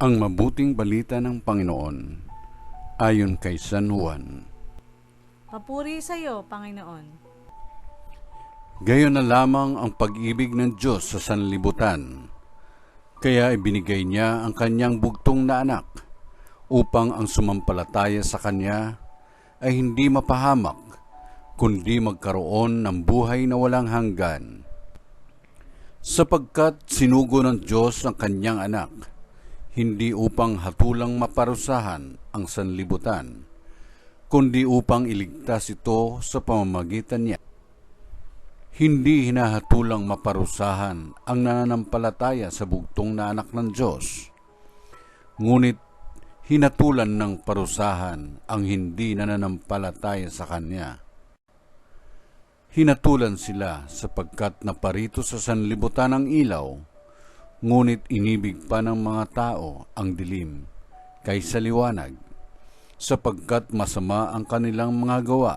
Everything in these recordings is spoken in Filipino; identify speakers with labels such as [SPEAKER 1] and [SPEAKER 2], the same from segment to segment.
[SPEAKER 1] Ang mabuting balita ng Panginoon ayon kay San Juan.
[SPEAKER 2] Papuri sa iyo, Panginoon.
[SPEAKER 1] Gayon na lamang ang pag-ibig ng Diyos sa sanlibutan, kaya ibinigay niya ang kanyang bugtong na anak, upang ang sumampalataya sa kanya ay hindi mapahamak, kundi magkaroon ng buhay na walang hanggan. Sapagkat sinugo ng Diyos ang kanyang anak, hindi upang hatulang maparusahan ang sanlibutan, kundi upang iligtas ito sa pamamagitan niya. Hindi hinahatulang maparusahan ang nananampalataya sa bugtong na anak ng Diyos, ngunit hinatulan ng parusahan ang hindi nananampalataya sa Kanya. Hinatulan sila sapagkat naparito sa sanlibutan ang ilaw, ngunit inibig pa ng mga tao ang dilim kaysa liwanag, sapagkat masama ang kanilang mga gawa.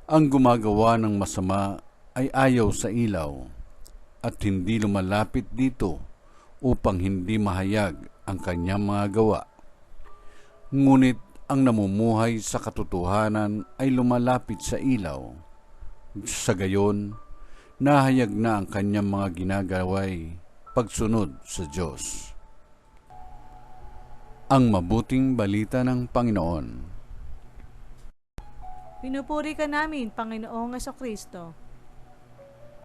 [SPEAKER 1] Ang gumagawa ng masama ay ayaw sa ilaw, at hindi lumalapit dito upang hindi mahayag ang kanyang mga gawa. Ngunit ang namumuhay sa katotohanan ay lumalapit sa ilaw. Sa gayon, nahayag na ang kanyang mga ginagaway pagsunod sa Diyos. Ang mabuting balita ng Panginoon.
[SPEAKER 2] Pinupuri ka namin, Panginoong Jesucristo.